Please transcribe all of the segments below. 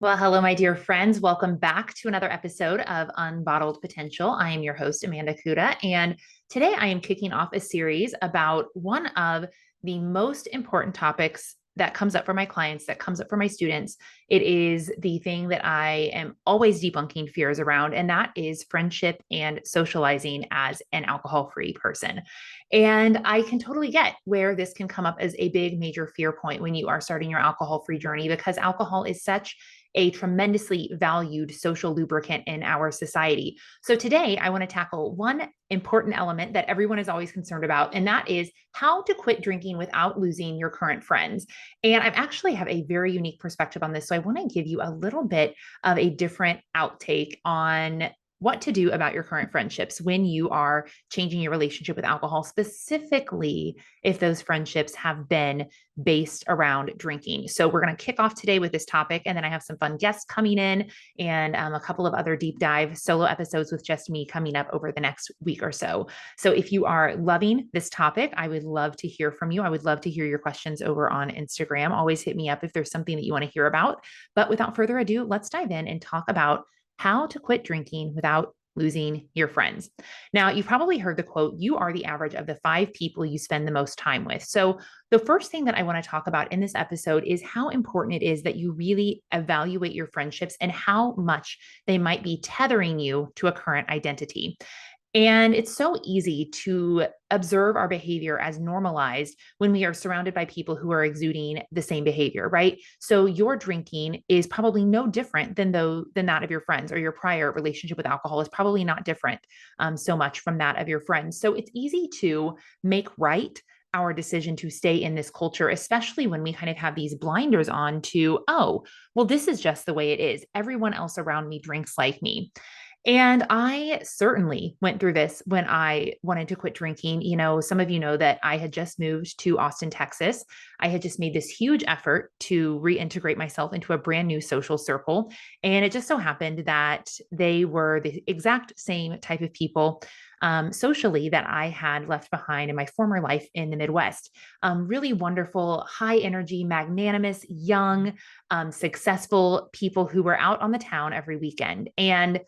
Well, hello, my dear friends. Welcome back to another episode of Unbottled Potential. I am your host, Amanda Kuda, and today I am kicking off a series about one of the most important topics that comes up for my clients, that comes up for my students. It is the thing that I am always debunking fears around, and that is friendship and socializing as an alcohol-free person. And I can totally get where this can come up as a big major fear point when you are starting your alcohol-free journey, because alcohol is such a tremendously valued social lubricant in our society. So today I want to tackle one important element that everyone is always concerned about, and that is how to quit drinking without losing your current friends. And I actually have a very unique perspective on this. So I want to give you a little bit of a different outtake on what to do about your current friendships when you are changing your relationship with alcohol, specifically if those friendships have been based around drinking. So we're going to kick off today with this topic, and then I have some fun guests coming in and a couple of other deep dive solo episodes with just me coming up over the next week or so. So if you are loving this topic, I would love to hear from you. I would love to hear your questions over on Instagram. Always hit me up if there's something that you want to hear about. But without further ado, let's dive in and talk about how to quit drinking without losing your friends. Now, you've probably heard the quote, you are the average of the 5 people you spend the most time with. So the first thing that I want to talk about in this episode is how important it is that you really evaluate your friendships and how much they might be tethering you to a current identity. And it's so easy to observe our behavior as normalized when we are surrounded by people who are exuding the same behavior, right? So your drinking is probably no different than that of your friends, or your prior relationship with alcohol is probably not different so much from that of your friends. So it's easy to make right our decision to stay in this culture, especially when we kind of have these blinders on to, oh, well, this is just the way it is. Everyone else around me drinks like me. And I certainly went through this when I wanted to quit drinking. You know, some of you know that I had just moved to Austin, Texas. I had just made this huge effort to reintegrate myself into a brand new social circle. And it just so happened that they were the exact same type of people socially that I had left behind in my former life in the Midwest. Really wonderful, high energy, magnanimous, young, successful people who were out on the town every weekend. And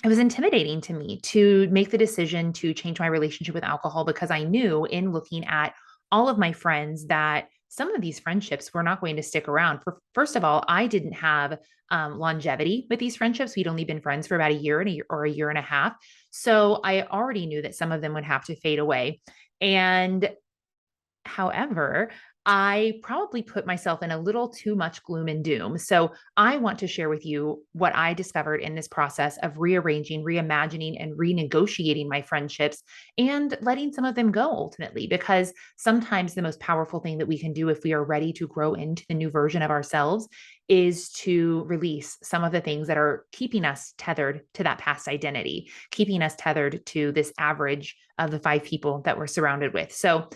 it was intimidating to me to make the decision to change my relationship with alcohol, because I knew in looking at all of my friends that some of these friendships were not going to stick around. First of all, I didn't have longevity with these friendships. We'd only been friends for about a year and a year or a year and a half. So I already knew that some of them would have to fade away. And however, I probably put myself in a little too much gloom and doom. So I want to share with you what I discovered in this process of rearranging, reimagining, and renegotiating my friendships and letting some of them go ultimately, because sometimes the most powerful thing that we can do if we are ready to grow into the new version of ourselves is to release some of the things that are keeping us tethered to that past identity, keeping us tethered to this average of the 5 people that we're surrounded with. So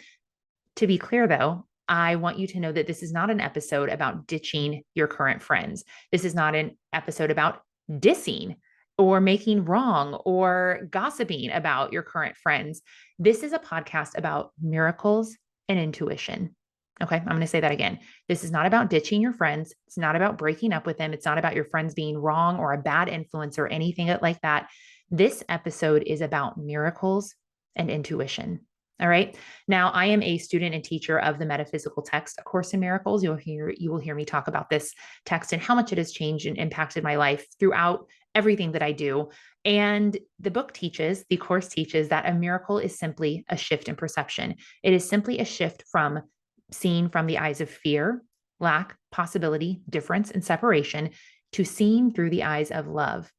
to be clear, though, I want you to know that this is not an episode about ditching your current friends. This is not an episode about dissing or making wrong or gossiping about your current friends. This is a podcast about miracles and intuition. Okay, I'm going to say that again. This is not about ditching your friends. It's not about breaking up with them. It's not about your friends being wrong or a bad influence or anything like that. This episode is about miracles and intuition. All right. Now, I am a student and teacher of the metaphysical text, A Course in Miracles. You will hear me talk about this text and how much it has changed and impacted my life throughout everything that I do. And the book teaches, the course teaches, that a miracle is simply a shift in perception. It is simply a shift from seeing from the eyes of fear, lack, possibility, difference, and separation to seeing through the eyes of love,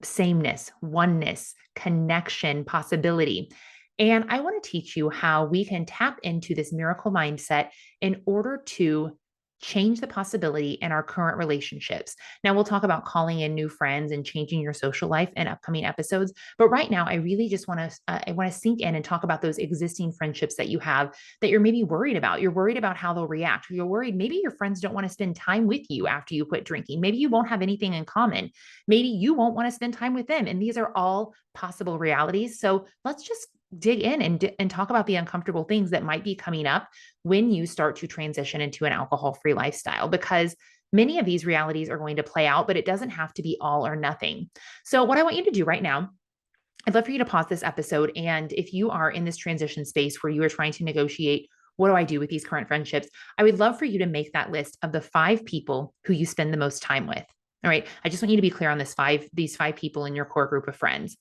sameness, oneness, connection, possibility. And I want to teach you how we can tap into this miracle mindset in order to change the possibility in our current relationships. Now, we'll talk about calling in new friends and changing your social life in upcoming episodes. But right now, I really just want to I want to sink in and talk about those existing friendships that you have that you're maybe worried about. You're worried about how they'll react. You're worried maybe your friends don't want to spend time with you after you quit drinking. Maybe you won't have anything in common. Maybe you won't want to spend time with them. And these are all possible realities. So let's just dig in and talk about the uncomfortable things that might be coming up when you start to transition into an alcohol-free lifestyle, because Many of these realities are going to play out, but it doesn't have to be all or nothing. So what I want you to do right now, I'd love for you to pause this episode. And if you are in this transition space where you are trying to negotiate, what do I do with these current friendships? I would love for you to make that list of the 5 people who you spend the most time with. All right. I just want you to be clear on these five people in your core group of friends.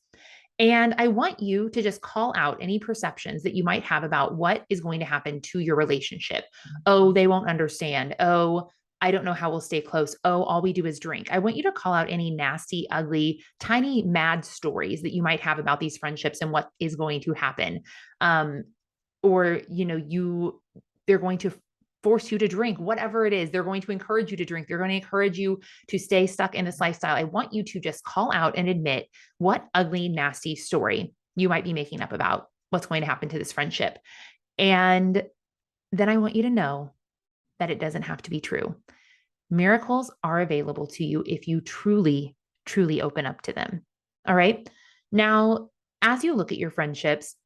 And I want you to just call out any perceptions that you might have about what is going to happen to your relationship. Oh, they won't understand. Oh, I don't know how we'll stay close. Oh, all we do is drink. I want you to call out any nasty, ugly, tiny, mad stories that you might have about these friendships and what is going to happen. Or, they're going to force you to drink, whatever it is. They're going to encourage you to drink. They're going to encourage you to stay stuck in this lifestyle. I want you to just call out and admit what ugly, nasty story you might be making up about what's going to happen to this friendship. And then I want you to know that it doesn't have to be true. Miracles are available to you if you truly, truly open up to them. All right. Now, as you look at your friendships,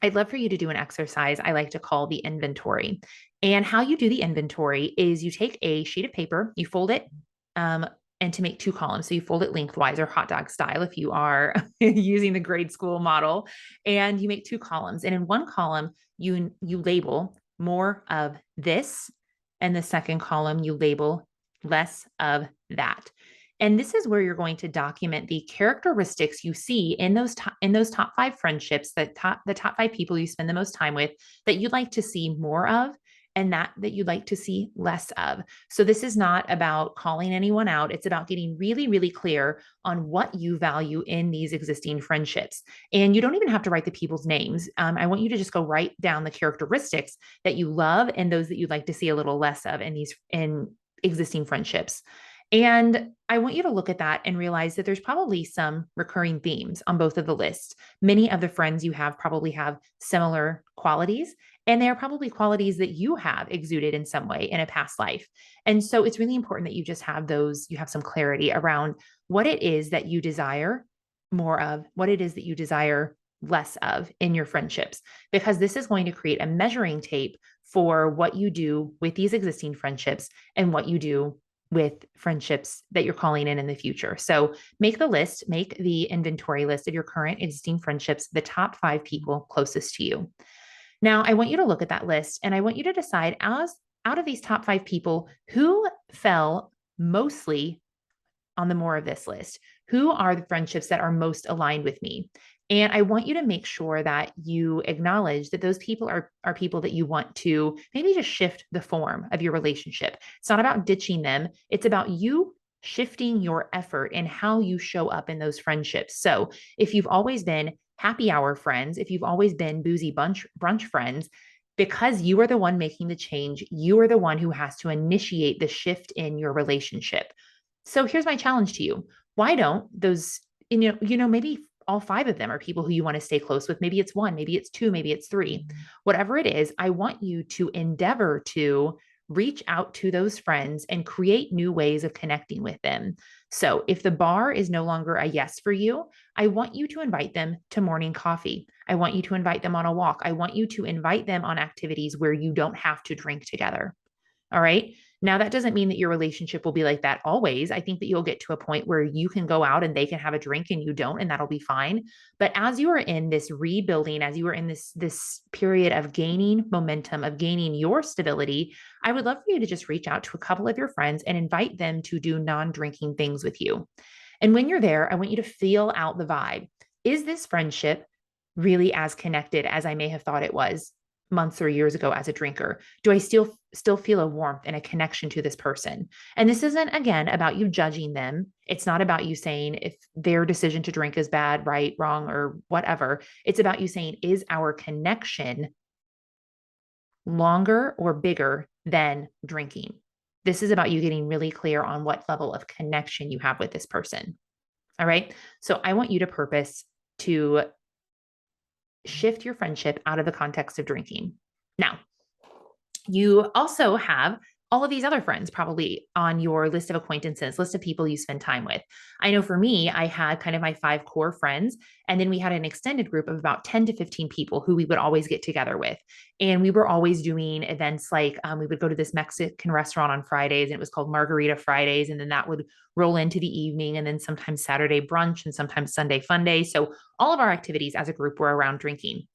I'd love for you to do an exercise I like to call the inventory. And how you do the inventory is you take a sheet of paper, you fold it, and to make 2 columns. So you fold it lengthwise or hot dog style if you are using the grade school model, and you make 2 columns. And in one column, you label more of this, and the second column you label less of that. And this is where you're going to document the characteristics you see in those top 5 friendships, the top 5 people you spend the most time with that you'd like to see more of, and that you'd like to see less of. So this is not about calling anyone out. It's about getting really, really clear on what you value in these existing friendships. And you don't even have to write the people's names. I want you to just go write down the characteristics that you love and those that you'd like to see a little less of in existing friendships. And I want you to look at that and realize that there's probably some recurring themes on both of the lists. Many of the friends you have probably have similar qualities, and they are probably qualities that you have exuded in some way in a past life. And so it's really important that you just have you have some clarity around what it is that you desire more of, what it is that you desire less of in your friendships, because this is going to create a measuring tape for what you do with these existing friendships and what you do with friendships that you're calling in the future. So make the inventory list of your current existing friendships, the top 5 people closest to you. Now, I want you to look at that list and I want you to decide out of these top 5 people, who fell mostly on the more of this list? Who are the friendships that are most aligned with me? And I want you to make sure that you acknowledge that those people are people that you want to maybe just shift the form of your relationship. It's not about ditching them. It's about you shifting your effort and how you show up in those friendships. So if you've always been happy hour friends, if you've always been boozy brunch friends, because you are the one making the change, you are the one who has to initiate the shift in your relationship. So here's my challenge to you. Why don't those, maybe all 5 of them are people who you want to stay close with. Maybe it's 1, maybe it's 2, maybe it's 3, whatever it is. I want you to endeavor to reach out to those friends and create new ways of connecting with them. So if the bar is no longer a yes for you, I want you to invite them to morning coffee. I want you to invite them on a walk. I want you to invite them on activities where you don't have to drink together. All right. Now, that doesn't mean that your relationship will be like that always. I think that you'll get to a point where you can go out and they can have a drink and you don't, and that'll be fine. But as you are in this rebuilding, as you are in this period of gaining momentum, of gaining your stability, I would love for you to just reach out to a couple of your friends and invite them to do non-drinking things with you. And when you're there, I want you to feel out the vibe. Is this friendship really as connected as I may have thought it was months or years ago as a drinker? Do I still feel a warmth and a connection to this person? And this isn't, again, about you judging them. It's not about you saying if their decision to drink is bad, right, wrong, or whatever. It's about you saying, is our connection longer or bigger than drinking? This is about you getting really clear on what level of connection you have with this person. All right. So I want you to purpose to shift your friendship out of the context of drinking. Now, you also have all of these other friends probably on your list of acquaintances, list of people you spend time with. I know for me, I had kind of my 5 core friends, and then we had an extended group of about 10 to 15 people who we would always get together with. And we were always doing events like we would go to this Mexican restaurant on Fridays, and it was called Margarita Fridays. And then that would roll into the evening, and then sometimes Saturday brunch and sometimes Sunday fun day. So all of our activities as a group were around drinking.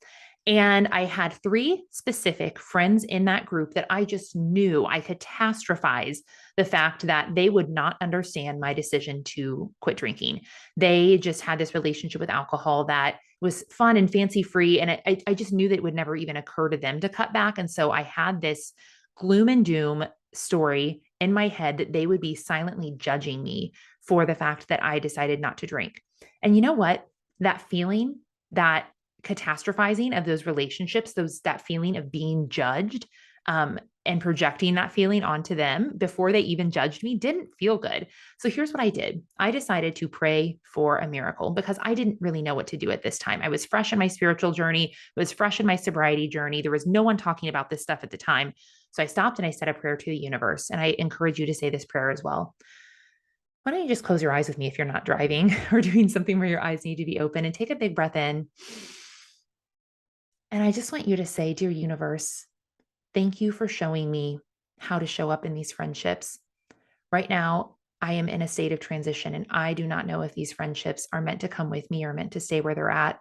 And I had 3 specific friends in that group that I just knew I catastrophize the fact that they would not understand my decision to quit drinking. They just had this relationship with alcohol that was fun and fancy free. And I just knew that it would never even occur to them to cut back. And so I had this gloom and doom story in my head that they would be silently judging me for the fact that I decided not to drink. And you know what? That feeling, that catastrophizing of those relationships, that feeling of being judged, and projecting that feeling onto them before they even judged me didn't feel good. So here's what I did. I decided to pray for a miracle because I didn't really know what to do at this time. I was fresh in my spiritual journey, I was fresh in my sobriety journey. There was no one talking about this stuff at the time. So I stopped and I said a prayer to the universe. And I encourage you to say this prayer as well. Why don't you just close your eyes with me if you're not driving or doing something where your eyes need to be open, and take a big breath in. And I just want you to say, Dear universe, thank you for showing me how to show up in these friendships. Right now, I am in a state of transition, and I do not know if these friendships are meant to come with me or meant to stay where they're at.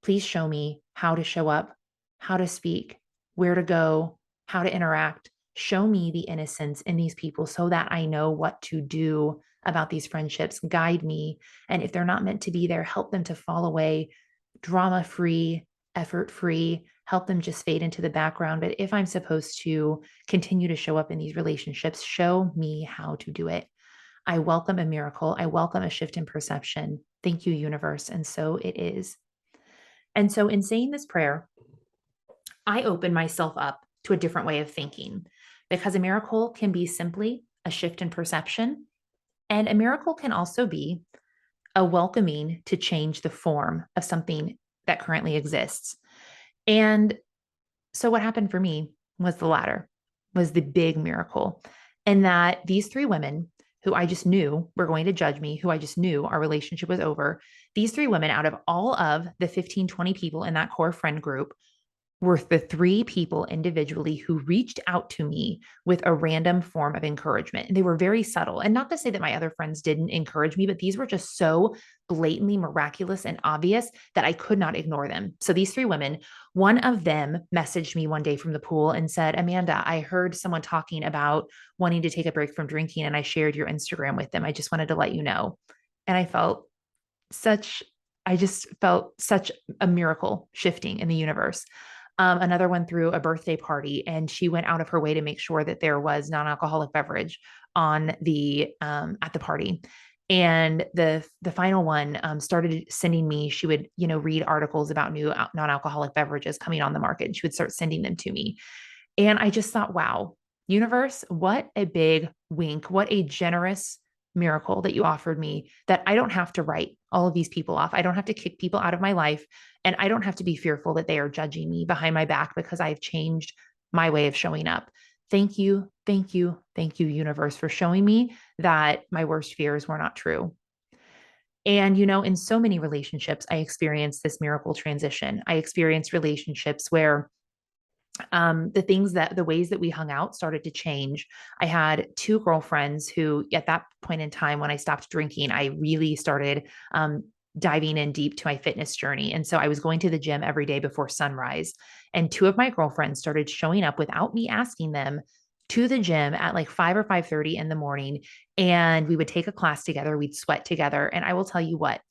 Please show me how to show up, how to speak, where to go, how to interact. Show me the innocence in these people so that I know what to do about these friendships. Guide me. And if they're not meant to be there, help them to fall away, drama free, effort free, help them just fade into the background. But if I'm supposed to continue to show up in these relationships, show me how to do it. I welcome a miracle. I welcome a shift in perception. Thank you, universe. And so it is. And so, in saying this prayer, I open myself up to a different way of thinking, because a miracle can be simply a shift in perception. And a miracle can also be a welcoming to change the form of something that currently exists. And so what happened for me was the latter, was the big miracle. And that these 3 women who I just knew were going to judge me, who I just knew our relationship was over, these 3 women out of all of the 15, 20 people in that core friend group were the 3 people individually who reached out to me with a random form of encouragement. And they were very subtle. And not to say that my other friends didn't encourage me, but these were just so blatantly miraculous and obvious that I could not ignore them. So these 3 women, one of them messaged me one day from the pool and said, Amanda, I heard someone talking about wanting to take a break from drinking, and I shared your Instagram with them. I just wanted to let you know. And I just felt such a miracle shifting in the universe. Another one threw a birthday party, and she went out of her way to make sure that there was non-alcoholic beverage on the at the party. And the final one started sending me. She would read articles about new non-alcoholic beverages coming on the market, and she would start sending them to me. And I just thought, wow, universe, what a big wink, what a generous miracle that you offered me, that I don't have to write all of these people off. I don't have to kick people out of my life. And I don't have to be fearful that they are judging me behind my back because I've changed my way of showing up. Thank you, thank you, thank you, universe, for showing me that my worst fears were not true. And, in so many relationships, I experienced this miracle transition. I experienced relationships where the ways that we hung out started to change. I had 2 girlfriends who, at that point in time, when I stopped drinking, I really started diving in deep to my fitness journey. And so I was going to the gym every day before sunrise. And 2 of my girlfriends started showing up without me asking them to the gym at like 5 or 5:30 in the morning. And we would take a class together. We'd sweat together. And I will tell you what,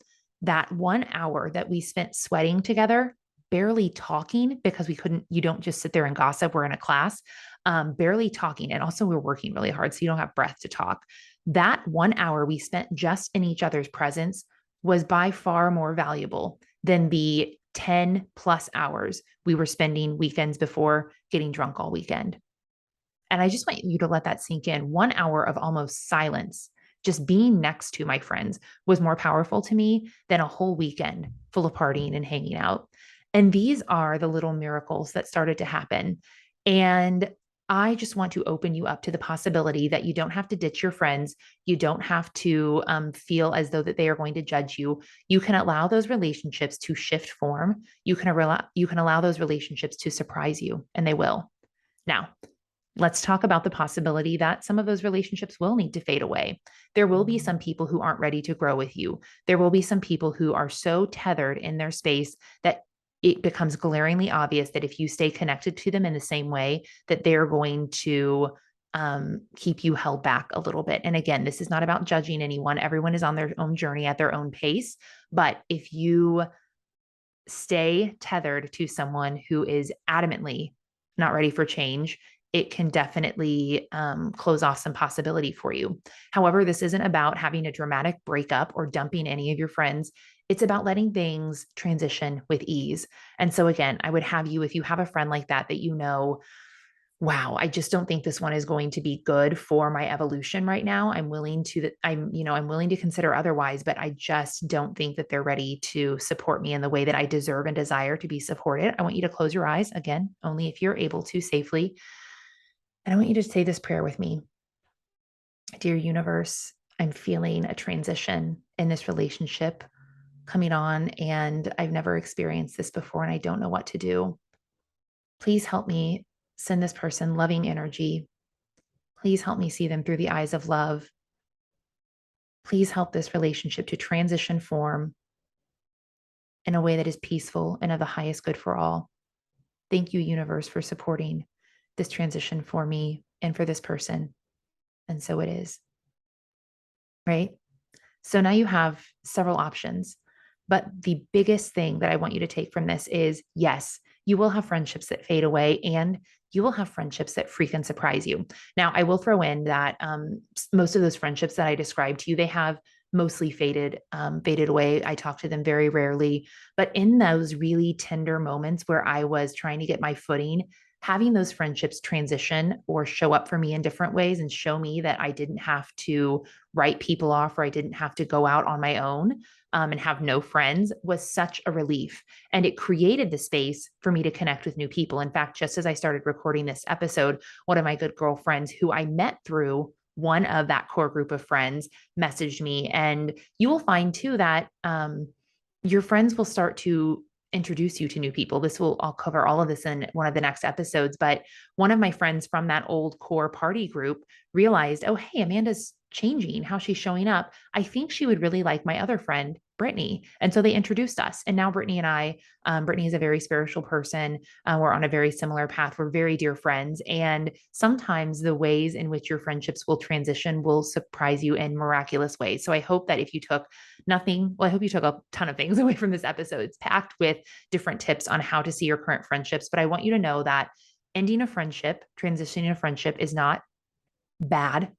that 1 hour that we spent sweating together, barely talking, because you don't just sit there and gossip. We're in a class, barely talking. And also we're working really hard. So you don't have breath to talk. That 1 hour we spent just in each other's presence was by far more valuable than the 10 plus hours we were spending weekends before getting drunk all weekend. And I just want you to let that sink in. 1 hour of almost silence, just being next to my friends, was more powerful to me than a whole weekend full of partying and hanging out. And these are the little miracles that started to happen. And I just want to open you up to the possibility that you don't have to ditch your friends. You don't have to feel as though that they are going to judge you. You can allow those relationships to shift form. You can allow those relationships to surprise you, and they will. Now, let's talk about the possibility that some of those relationships will need to fade away. There will be some people who aren't ready to grow with you. There will be some people who are so tethered in their space that it becomes glaringly obvious that if you stay connected to them in the same way, that they're going to keep you held back a little bit. And again, this is not about judging anyone. Everyone is on their own journey at their own pace. But if you stay tethered to someone who is adamantly not ready for change, it can definitely close off some possibility for you. However, this isn't about having a dramatic breakup or dumping any of your friends. It's about letting things transition with ease. And so, again, I would have you, if you have a friend like that, that you know, wow, I just don't think this one is going to be good for my evolution right now. I'm willing to I'm willing to consider otherwise, but I just don't think that they're ready to support me in the way that I deserve and desire to be supported. I want you to close your eyes again, only if you're able to safely. And I want you to say this prayer with me. Dear universe, I'm feeling a transition in this relationship coming on, and I've never experienced this before, and I don't know what to do. Please help me send this person loving energy. Please help me see them through the eyes of love. Please help this relationship to transition form in a way that is peaceful and of the highest good for all. Thank you, universe, for supporting this transition for me and for this person. And so it is. Right? So now you have several options. But the biggest thing that I want you to take from this is, yes, you will have friendships that fade away, and you will have friendships that freaking surprise you. Now, I will throw in that most of those friendships that I described to you, they have mostly faded away. I talk to them very rarely, but in those really tender moments where I was trying to get my footing, having those friendships transition or show up for me in different ways and show me that I didn't have to write people off, or I didn't have to go out on my own and have no friends, was such a relief. And it created the space for me to connect with new people. In fact, just as I started recording this episode, one of my good girlfriends who I met through one of that core group of friends messaged me. And you will find too that your friends will start to introduce you to new people. I'll cover all of this in one of the next episodes. But one of my friends from that old core party group realized, oh, hey, Amanda's changing how she's showing up. I think she would really like my other friend, Brittany. And so they introduced us. And now Brittany and I, Brittany is a very spiritual person. We're on a very similar path. We're very dear friends. And sometimes the ways in which your friendships will transition will surprise you in miraculous ways. So I hope that if you took nothing, well, I hope you took a ton of things away from this episode. It's packed with different tips on how to see your current friendships. But I want you to know that ending a friendship, transitioning a friendship is not bad.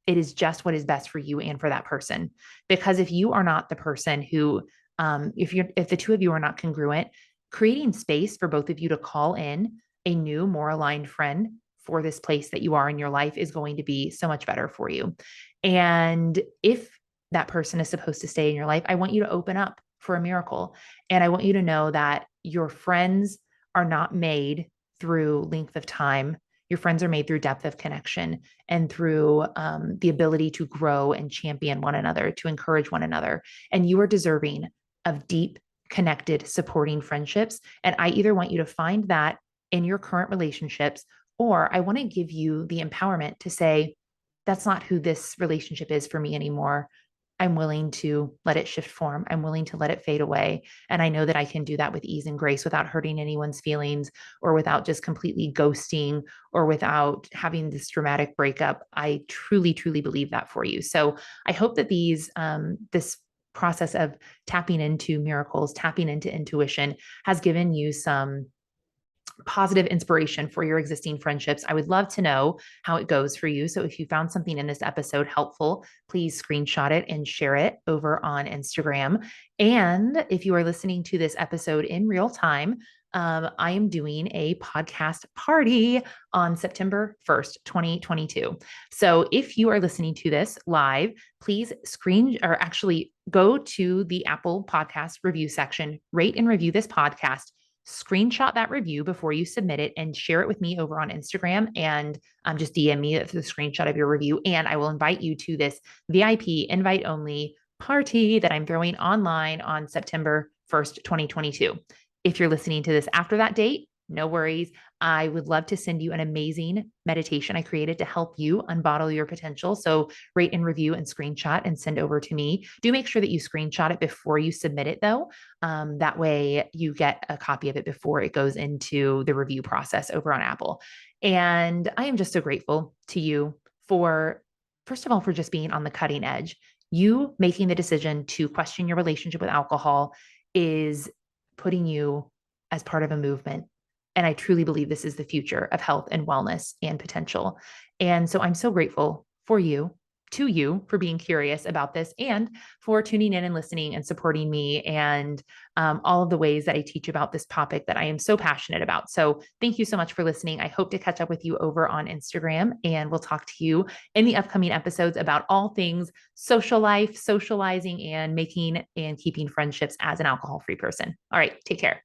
It is just what is best for you and for that person. Because if you are not the person who, if the two of you are not congruent, creating space for both of you to call in a new, more aligned friend for this place that you are in your life is going to be so much better for you. And if that person is supposed to stay in your life, I want you to open up for a miracle. And I want you to know that your friends are not made through length of time. Your friends are made through depth of connection and through the ability to grow and champion one another, to encourage one another. And you are deserving of deep, connected, supporting friendships. And I either want you to find that in your current relationships, or I want to give you the empowerment to say, that's not who this relationship is for me anymore. I'm willing to let it shift form. I'm willing to let it fade away. And I know that I can do that with ease and grace without hurting anyone's feelings, or without just completely ghosting, or without having this dramatic breakup. I truly, truly believe that for you. So I hope that this process of tapping into miracles, tapping into intuition has given you some positive inspiration for your existing friendships. I would love to know how it goes for you. So if you found something in this episode helpful, please screenshot it and share it over on Instagram. And if you are listening to this episode in real time, I am doing a podcast party on September 1st, 2022. So if you are listening to this live, please go to the Apple podcast review section, rate and review this podcast. screenshot that review before you submit it and share it with me over on Instagram, and just DM me the screenshot of your review. And I will invite you to this VIP invite only party that I'm throwing online on September 1st, 2022. If you're listening to this after that date, no worries. I would love to send you an amazing meditation I created to help you unbottle your potential. So rate and review and screenshot and send over to me. Do make sure that you screenshot it before you submit it, though. That way you get a copy of it before it goes into the review process over on Apple. And I am just so grateful to you for, first of all, for just being on the cutting edge. You making the decision to question your relationship with alcohol is putting you as part of a movement. And I truly believe this is the future of health and wellness and potential. And so I'm so grateful for you, to you, for being curious about this and for tuning in and listening and supporting me, and all of the ways that I teach about this topic that I am so passionate about. So thank you so much for listening. I hope to catch up with you over on Instagram, and we'll talk to you in the upcoming episodes about all things social life, socializing, and making and keeping friendships as an alcohol-free person. All right, take care.